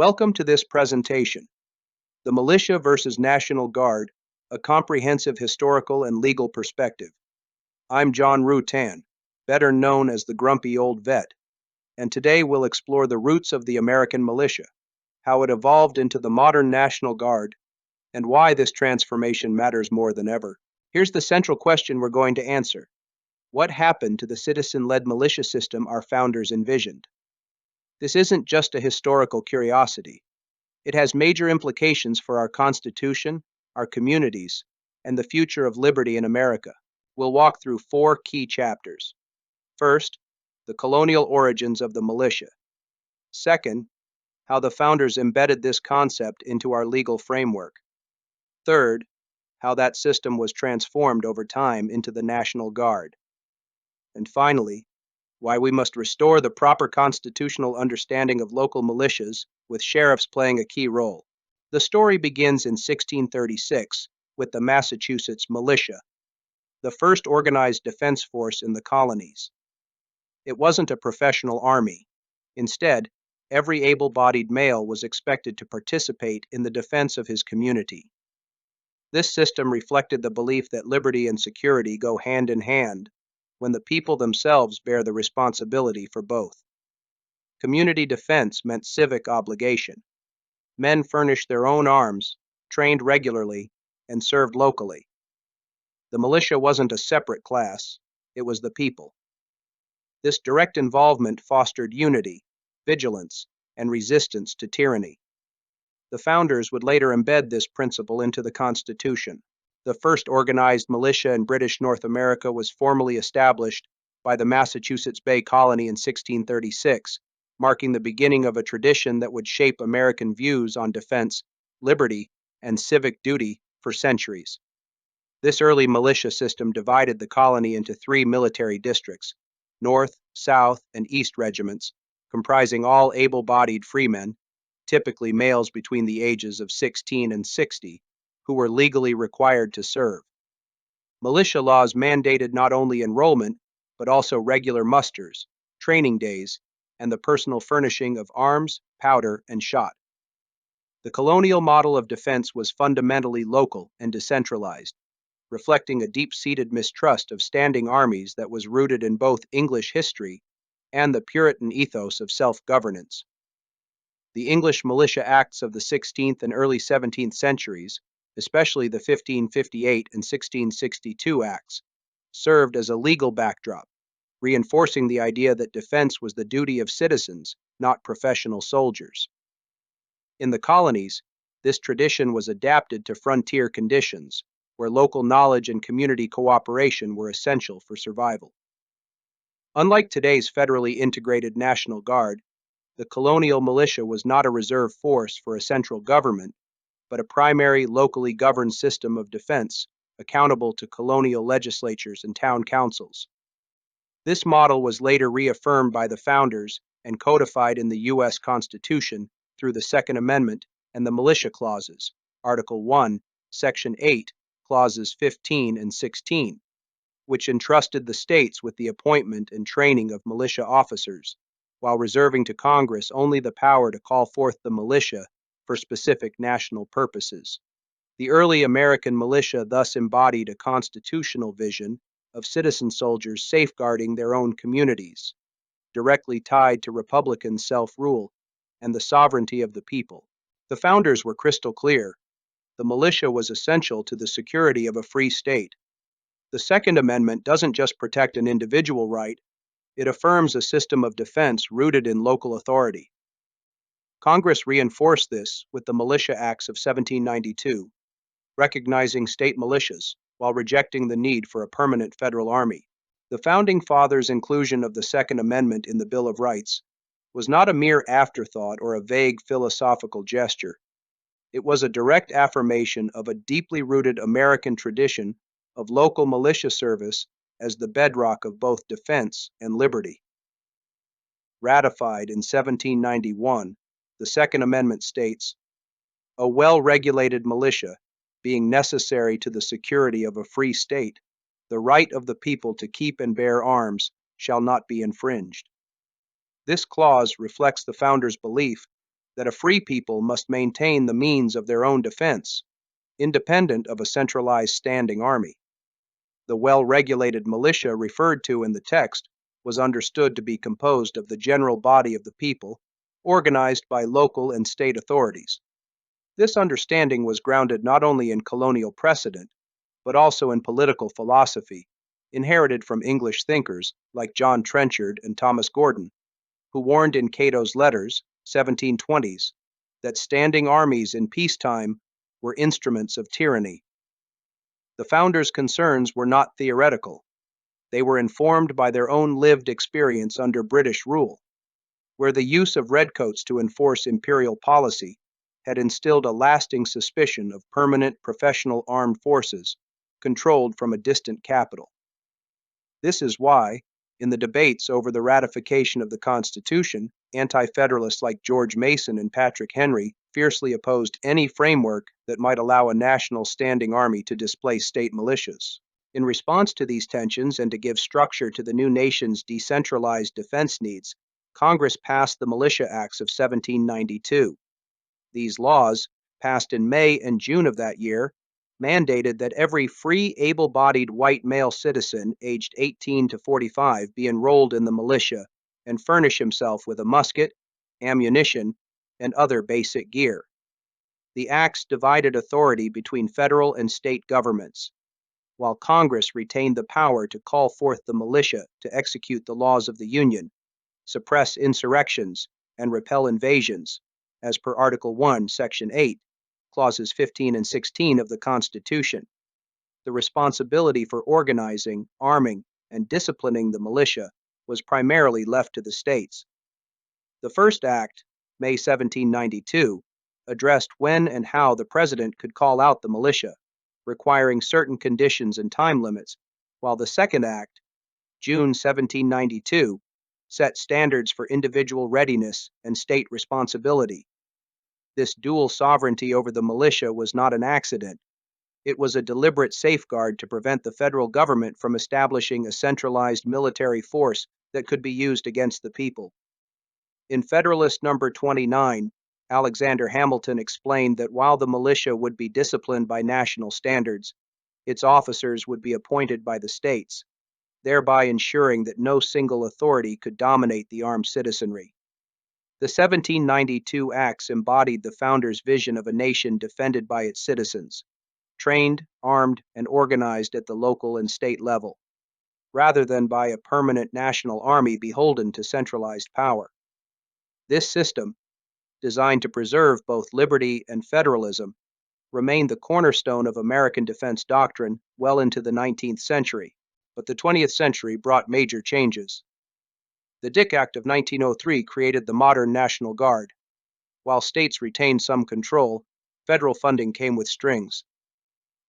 Welcome to this presentation, The Militia versus National Guard, a comprehensive historical and legal perspective. I'm John Rutan, better known as the Grumpy Old Vet, and today we'll explore the roots of the American militia, how it evolved into the modern National Guard, and why this transformation matters more than ever. Here's the central question we're going to answer. What happened to the citizen-led militia system our founders envisioned? This isn't just a historical curiosity. It has major implications for our Constitution, our communities, and the future of liberty in America. We'll walk through 4 key chapters. First, the colonial origins of the militia. Second, how the founders embedded this concept into our legal framework. Third, how that system was transformed over time into the National Guard. And finally, why we must restore the proper constitutional understanding of local militias, with sheriffs playing a key role. The story begins in 1636 with the Massachusetts Militia, the first organized defense force in the colonies. It wasn't a professional army. Instead, every able-bodied male was expected to participate in the defense of his community. This system reflected the belief that liberty and security go hand in hand when the people themselves bear the responsibility for both. Community defense meant civic obligation. Men furnished their own arms, trained regularly, and served locally. The militia wasn't a separate class, it was the people. This direct involvement fostered unity, vigilance, and resistance to tyranny. The founders would later embed this principle into the Constitution. The first organized militia in British North America was formally established by the Massachusetts Bay Colony in 1636, marking the beginning of a tradition that would shape American views on defense, liberty, and civic duty for centuries. This early militia system divided the colony into 3 military districts, North, South, and East regiments, comprising all able-bodied freemen, typically males between the ages of 16 and 60, who were legally required to serve. Militia laws mandated not only enrollment, but also regular musters, training days, and the personal furnishing of arms, powder, and shot. The colonial model of defense was fundamentally local and decentralized, reflecting a deep-seated mistrust of standing armies that was rooted in both English history and the Puritan ethos of self-governance. The English militia acts of the 16th and early 17th centuries, especially the 1558 and 1662 acts, served as a legal backdrop, reinforcing the idea that defense was the duty of citizens, not professional soldiers. In the colonies, this tradition was adapted to frontier conditions, where local knowledge and community cooperation were essential for survival. Unlike today's federally integrated National Guard, the colonial militia was not a reserve force for a central government, but a primary locally governed system of defense, accountable to colonial legislatures and town councils. This model was later reaffirmed by the founders and codified in the U.S. Constitution through the Second Amendment and the Militia Clauses, Article 1, Section 8, Clauses 15 and 16, which entrusted the states with the appointment and training of militia officers, while reserving to Congress only the power to call forth the militia for specific national purposes. The early American militia thus embodied a constitutional vision of citizen soldiers safeguarding their own communities, directly tied to Republican self-rule and the sovereignty of the people. The founders were crystal clear. The militia was essential to the security of a free state. The Second Amendment doesn't just protect an individual right, it affirms a system of defense rooted in local authority. Congress reinforced this with the Militia Acts of 1792, recognizing state militias while rejecting the need for a permanent federal army. The Founding Fathers' inclusion of the Second Amendment in the Bill of Rights was not a mere afterthought or a vague philosophical gesture. It was a direct affirmation of a deeply rooted American tradition of local militia service as the bedrock of both defense and liberty. Ratified in 1791, the Second Amendment states, "A well-regulated militia, being necessary to the security of a free state, the right of the people to keep and bear arms shall not be infringed." This clause reflects the founders' belief that a free people must maintain the means of their own defense, independent of a centralized standing army. The well-regulated militia referred to in the text was understood to be composed of the general body of the people, organized by local and state authorities. This understanding was grounded not only in colonial precedent, but also in political philosophy, inherited from English thinkers like John Trenchard and Thomas Gordon, who warned in Cato's letters, 1720s, that standing armies in peacetime were instruments of tyranny. The founders' concerns were not theoretical. They were informed by their own lived experience under British rule, where the use of redcoats to enforce imperial policy had instilled a lasting suspicion of permanent professional armed forces controlled from a distant capital. This is why, in the debates over the ratification of the Constitution, anti-federalists like George Mason and Patrick Henry fiercely opposed any framework that might allow a national standing army to displace state militias. In response to these tensions and to give structure to the new nation's decentralized defense needs, Congress passed the Militia Acts of 1792. These laws, passed in May and June of that year, mandated that every free, able-bodied white male citizen aged 18 to 45 be enrolled in the militia and furnish himself with a musket, ammunition, and other basic gear. The acts divided authority between federal and state governments, while Congress retained the power to call forth the militia to execute the laws of the Union, suppress insurrections, and repel invasions, as per Article 1, Section 8, Clauses 15 and 16 of the Constitution. The responsibility for organizing, arming, and disciplining the militia was primarily left to the states. The first act, May 1792, addressed when and how the president could call out the militia, requiring certain conditions and time limits, while the second act, June 1792, set standards for individual readiness and state responsibility. This dual sovereignty over the militia was not an accident. It was a deliberate safeguard to prevent the federal government from establishing a centralized military force that could be used against the people. In Federalist Number 29, Alexander Hamilton explained that while the militia would be disciplined by national standards, its officers would be appointed by the states, thereby ensuring that no single authority could dominate the armed citizenry. The 1792 Acts embodied the founders' vision of a nation defended by its citizens, trained, armed, and organized at the local and state level, rather than by a permanent national army beholden to centralized power. This system, designed to preserve both liberty and federalism, remained the cornerstone of American defense doctrine well into the 19th century, but the 20th century brought major changes. The Dick Act of 1903 created the modern National Guard. While states retained some control, federal funding came with strings.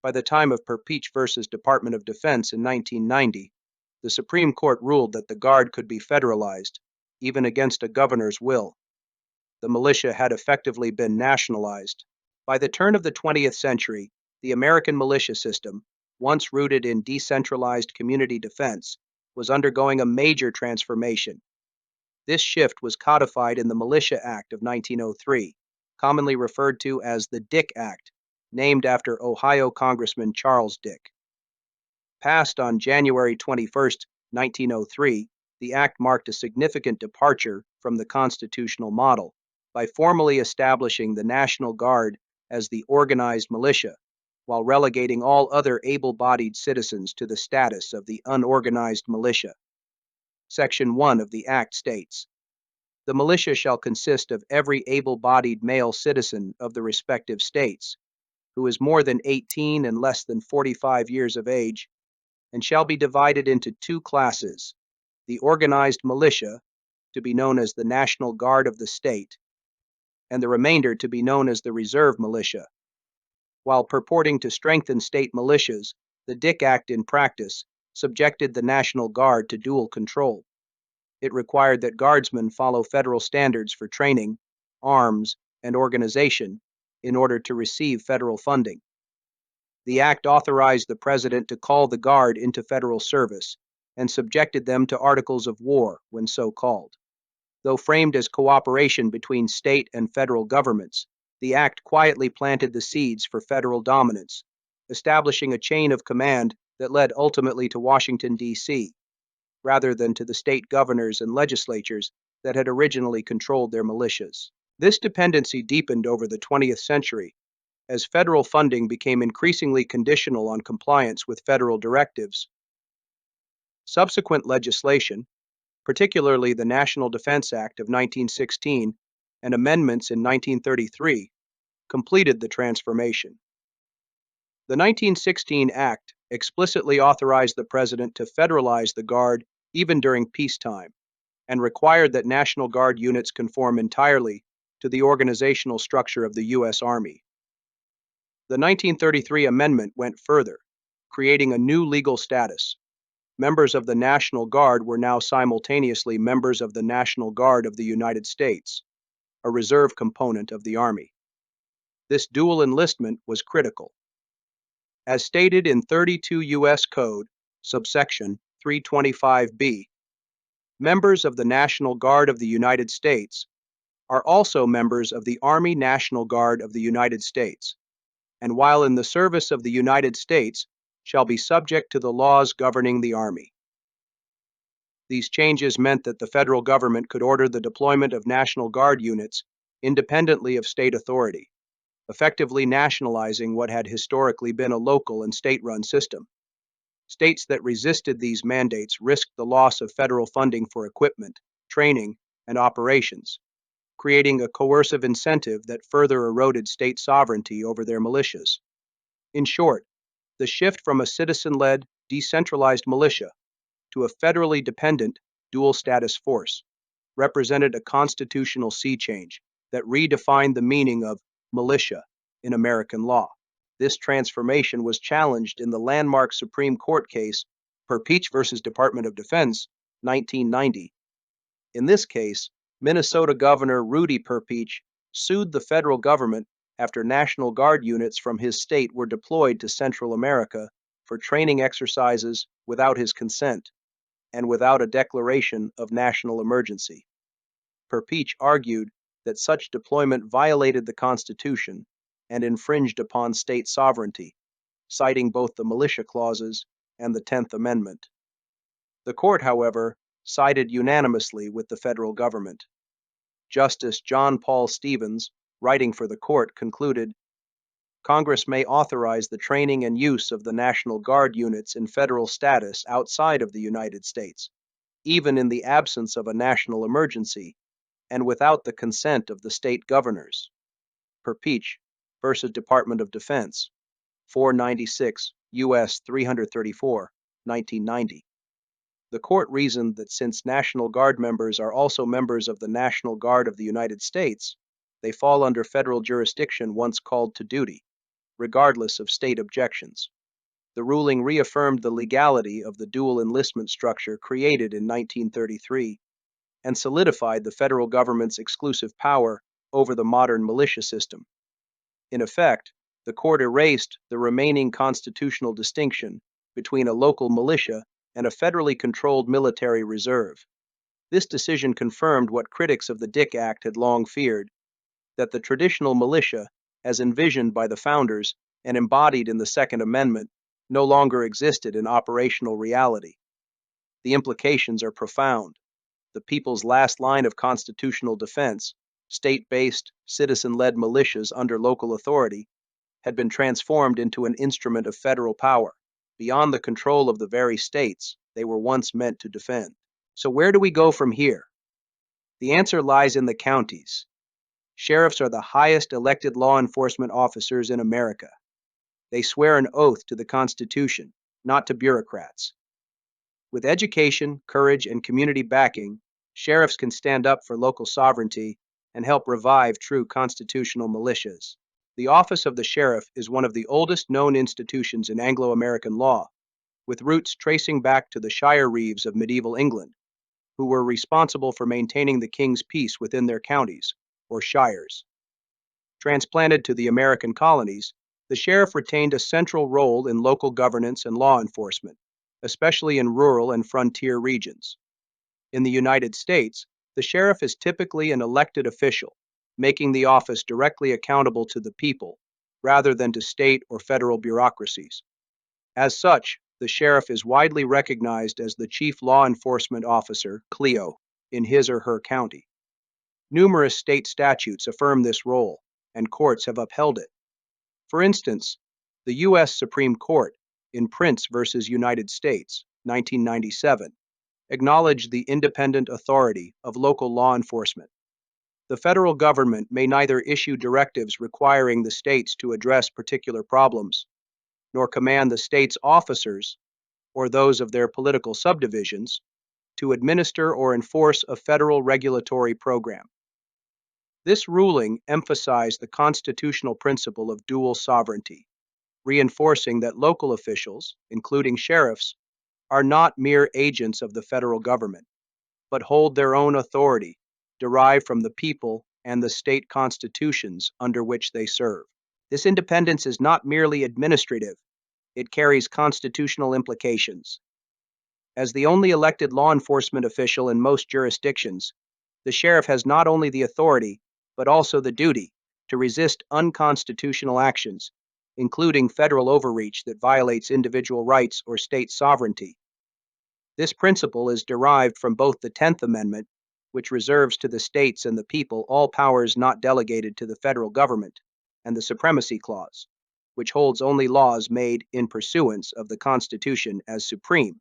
By the time of Perpeach versus Department of Defense in 1990, the Supreme Court ruled that the Guard could be federalized, even against a governor's will. The militia had effectively been nationalized. By the turn of the 20th century, the American militia system, once rooted in decentralized community defense, was undergoing a major transformation. This shift was codified in the Militia Act of 1903, commonly referred to as the Dick Act, named after Ohio Congressman Charles Dick. Passed on January 21, 1903, the act marked a significant departure from the constitutional model by formally establishing the National Guard as the organized militia, while relegating all other able-bodied citizens to the status of the unorganized militia. Section 1 of the Act states, "The militia shall consist of every able-bodied male citizen of the respective states, who is more than 18 and less than 45 years of age, and shall be divided into two classes, the organized militia, to be known as the National Guard of the state, and the remainder to be known as the reserve militia." While purporting to strengthen state militias, the Dick Act in practice subjected the National Guard to dual control. It required that guardsmen follow federal standards for training, arms, and organization in order to receive federal funding. The act authorized the president to call the Guard into federal service and subjected them to articles of war when so called. Though framed as cooperation between state and federal governments, the act quietly planted the seeds for federal dominance, establishing a chain of command that led ultimately to Washington, D.C., rather than to the state governors and legislatures that had originally controlled their militias. This dependency deepened over the 20th century as federal funding became increasingly conditional on compliance with federal directives. Subsequent legislation, particularly the National Defense Act of 1916 and amendments in 1933, completed the transformation. The 1916 Act explicitly authorized the President to federalize the Guard even during peacetime, and required that National Guard units conform entirely to the organizational structure of the U.S. Army. The 1933 amendment went further, creating a new legal status. Members of the National Guard were now simultaneously members of the National Guard of the United States, a reserve component of the Army. This dual enlistment was critical. As stated in 32 U.S. Code, subsection 325B, members of the National Guard of the United States are also members of the Army National Guard of the United States, and while in the service of the United States, shall be subject to the laws governing the Army. These changes meant that the federal government could order the deployment of National Guard units independently of state authority, effectively nationalizing what had historically been a local and state-run system. States that resisted these mandates risked the loss of federal funding for equipment, training, and operations, creating a coercive incentive that further eroded state sovereignty over their militias. In short, the shift from a citizen-led, decentralized militia to a federally dependent, dual-status force represented a constitutional sea change that redefined the meaning of militia in American law. This transformation was challenged in the landmark Supreme Court case Perpeach v. Department of Defense, 1990. In this case, Minnesota Governor Rudy Perpeach sued the federal government after National Guard units from his state were deployed to Central America for training exercises without his consent and without a declaration of national emergency. Perpeach argued that such deployment violated the Constitution and infringed upon state sovereignty, citing both the militia clauses and the 10th Amendment. The court, however, sided unanimously with the federal government. Justice John Paul Stevens, writing for the court, concluded, Congress may authorize the training and use of the National Guard units in federal status outside of the United States, even in the absence of a national emergency and without the consent of the state governors. Perpeach v. Department of Defense, 496 U.S. 334, 1990. The court reasoned that since National Guard members are also members of the National Guard of the United States, they fall under federal jurisdiction once called to duty, regardless of state objections. The ruling reaffirmed the legality of the dual enlistment structure created in 1933 and solidified the federal government's exclusive power over the modern militia system. In effect, the court erased the remaining constitutional distinction between a local militia and a federally controlled military reserve. This decision confirmed what critics of the Dick Act had long feared, that the traditional militia, as envisioned by the founders and embodied in the Second Amendment, no longer existed in operational reality. The implications are profound. The people's last line of constitutional defense, state-based, citizen-led militias under local authority, had been transformed into an instrument of federal power, beyond the control of the very states they were once meant to defend. So where do we go from here? The answer lies in the counties. Sheriffs are the highest elected law enforcement officers in America. They swear an oath to the Constitution, not to bureaucrats. With education, courage, and community backing, sheriffs can stand up for local sovereignty and help revive true constitutional militias. The office of the sheriff is one of the oldest known institutions in Anglo-American law, with roots tracing back to the shire reeves of medieval England, who were responsible for maintaining the king's peace within their counties, or shires. Transplanted to the American colonies, the sheriff retained a central role in local governance and law enforcement, especially in rural and frontier regions. In the United States, The sheriff is typically an elected official, making the office directly accountable to the people, rather than to state or federal bureaucracies. As such, the sheriff is widely recognized as the chief law enforcement officer, CLEO, in his or her county. Numerous state statutes affirm this role, and courts have upheld it. For instance, the U.S. Supreme Court, in Prince versus United States, 1997, acknowledged the independent authority of local law enforcement. The federal government may neither issue directives requiring the states to address particular problems, nor command the state's officers, or those of their political subdivisions, to administer or enforce a federal regulatory program. This ruling emphasized the constitutional principle of dual sovereignty, reinforcing that local officials, including sheriffs, are not mere agents of the federal government, but hold their own authority derived from the people and the state constitutions under which they serve. This independence is not merely administrative, it carries constitutional implications. As the only elected law enforcement official in most jurisdictions, the sheriff has not only the authority, but also the duty to resist unconstitutional actions, including federal overreach that violates individual rights or state sovereignty. This principle is derived from both the 10th Amendment, which reserves to the states and the people all powers not delegated to the federal government, and the Supremacy Clause, which holds only laws made in pursuance of the Constitution as supreme.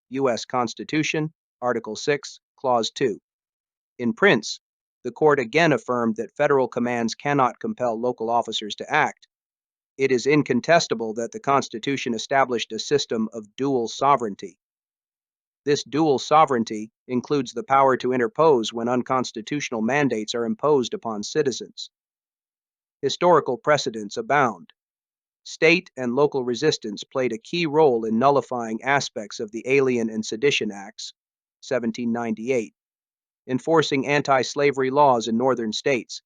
U.S. Constitution, Article 6, Clause 2. In Prince, the court again affirmed that federal commands cannot compel local officers to act. It is incontestable that the Constitution established a system of dual sovereignty. This dual sovereignty includes the power to interpose when unconstitutional mandates are imposed upon citizens. Historical precedents abound. State and local resistance played a key role in nullifying aspects of the Alien and Sedition Acts, 1798, enforcing anti-slavery laws in northern states,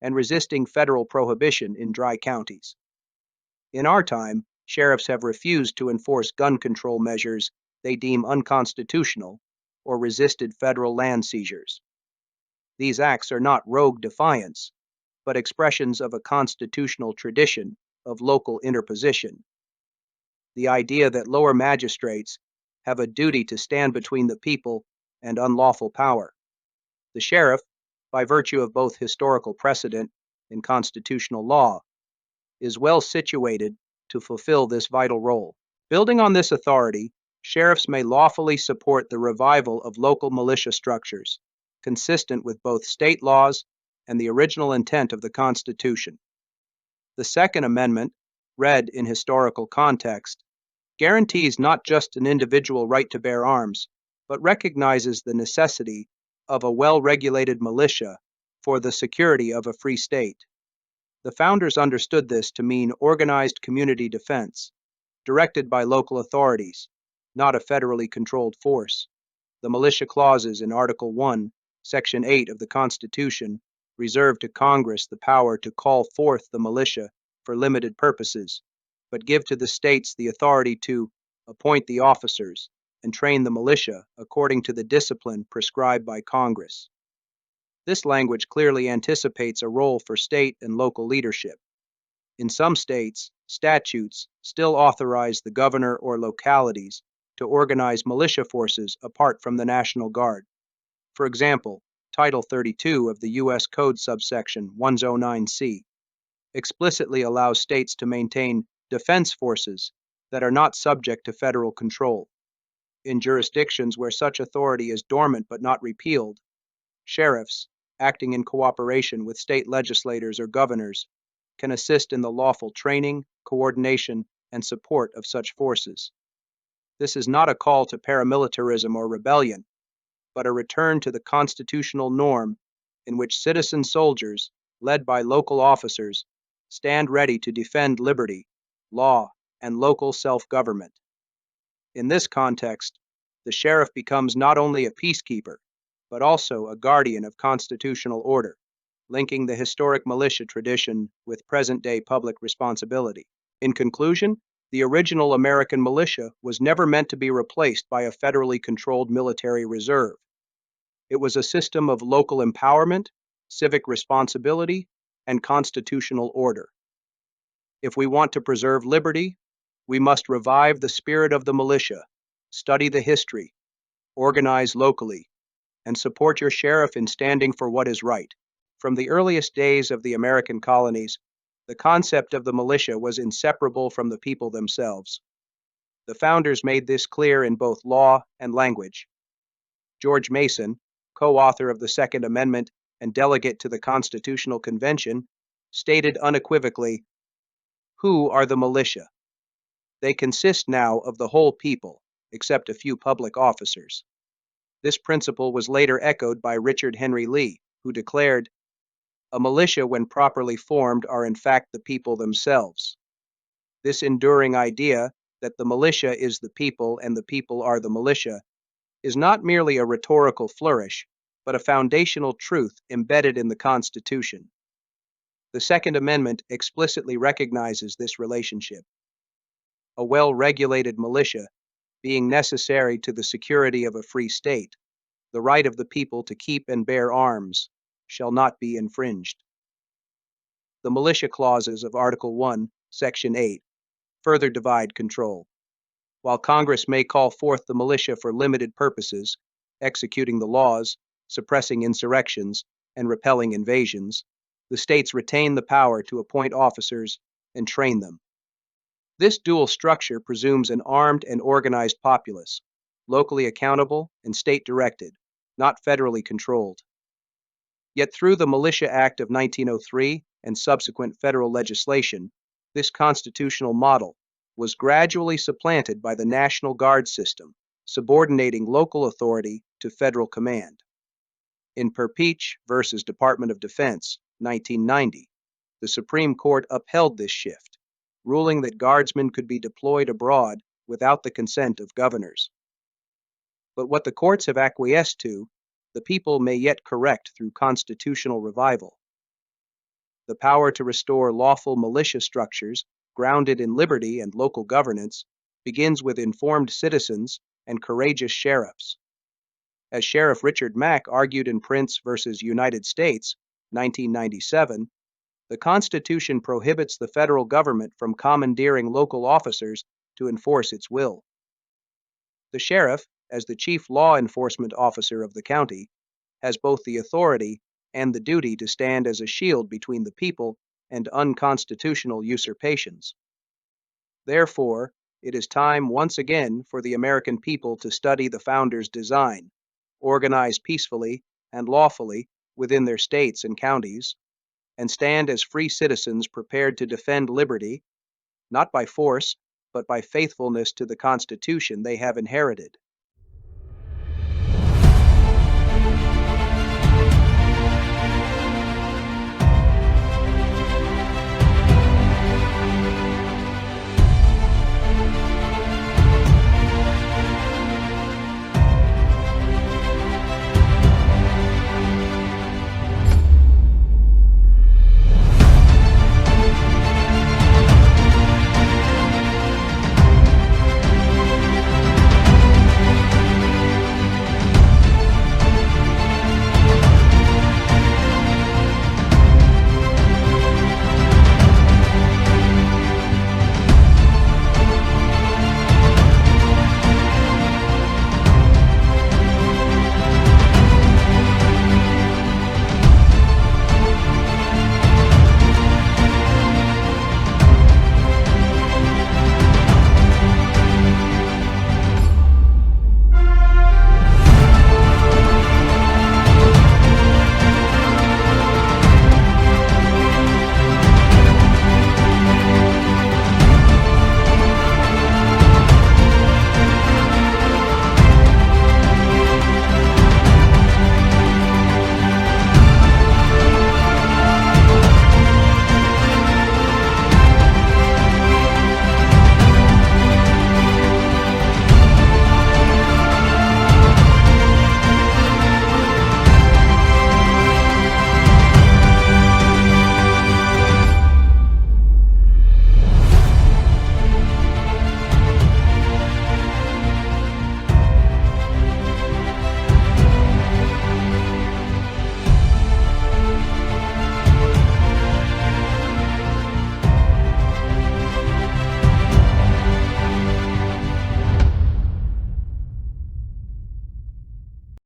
and resisting federal prohibition in dry counties. In our time, sheriffs have refused to enforce gun control measures they deem unconstitutional or resisted federal land seizures. These acts are not rogue defiance, but expressions of a constitutional tradition of local interposition. The idea that lower magistrates have a duty to stand between the people and unlawful power. The sheriff, by virtue of both historical precedent and constitutional law, is well situated to fulfill this vital role. Building on this authority, sheriffs may lawfully support the revival of local militia structures, consistent with both state laws and the original intent of the Constitution. The Second Amendment, read in historical context, guarantees not just an individual right to bear arms, but recognizes the necessity of a well-regulated militia for the security of a free state. The founders understood this to mean organized community defense, directed by local authorities, not a federally controlled force. The militia clauses in Article 1, Section 8 of the Constitution reserve to Congress the power to call forth the militia for limited purposes, but give to the states the authority to appoint the officers and train the militia according to the discipline prescribed by Congress. This language clearly anticipates a role for state and local leadership. In some states, statutes still authorize the governor or localities to organize militia forces apart from the National Guard. For example, Title 32 of the U.S. Code subsection 109C explicitly allows states to maintain defense forces that are not subject to federal control. In jurisdictions where such authority is dormant but not repealed, sheriffs, acting in cooperation with state legislators or governors, can assist in the lawful training, coordination, and support of such forces. This is not a call to paramilitarism or rebellion, but a return to the constitutional norm in which citizen soldiers, led by local officers, stand ready to defend liberty, law, and local self-government. In this context, the sheriff becomes not only a peacekeeper, but also a guardian of constitutional order, linking the historic militia tradition with present-day public responsibility. In conclusion, the original American militia was never meant to be replaced by a federally controlled military reserve. It was a system of local empowerment, civic responsibility, and constitutional order. If we want to preserve liberty, we must revive the spirit of the militia, study the history, organize locally, and support your sheriff in standing for what is right. From the earliest days of the American colonies, the concept of the militia was inseparable from the people themselves. The founders made this clear in both law and language. George Mason, co-author of the Second Amendment and delegate to the Constitutional Convention, stated unequivocally, "Who are the militia? They consist now of the whole people, except a few public officers." This principle was later echoed by Richard Henry Lee, who declared, "A militia, when properly formed, are in fact the people themselves." This enduring idea that the militia is the people and the people are the militia is not merely a rhetorical flourish, but a foundational truth embedded in the Constitution. The Second Amendment explicitly recognizes this relationship. A well-regulated militia being necessary to the security of a free state, the right of the people to keep and bear arms shall not be infringed. The militia clauses of Article 1, Section 8 further divide control. While Congress may call forth the militia for limited purposes, executing the laws, suppressing insurrections, and repelling invasions, the states retain the power to appoint officers and train them. This dual structure presumes an armed and organized populace, locally accountable and state-directed, not federally controlled. Yet through the Militia Act of 1903 and subsequent federal legislation, this constitutional model was gradually supplanted by the National Guard system, subordinating local authority to federal command. In Perpeach versus Department of Defense, 1990, the Supreme Court upheld this shift, ruling that guardsmen could be deployed abroad without the consent of governors. But what the courts have acquiesced to, the people may yet correct through constitutional revival. The power to restore lawful militia structures grounded in liberty and local governance begins with informed citizens and courageous sheriffs. As Sheriff Richard Mack argued in Prince versus United States, 1997, the Constitution prohibits the federal government from commandeering local officers to enforce its will. The sheriff, as the chief law enforcement officer of the county, has both the authority and the duty to stand as a shield between the people and unconstitutional usurpations. Therefore, it is time once again for the American people to study the founders' design, organize peacefully and lawfully within their states and counties, and stand as free citizens prepared to defend liberty, not by force, but by faithfulness to the Constitution they have inherited.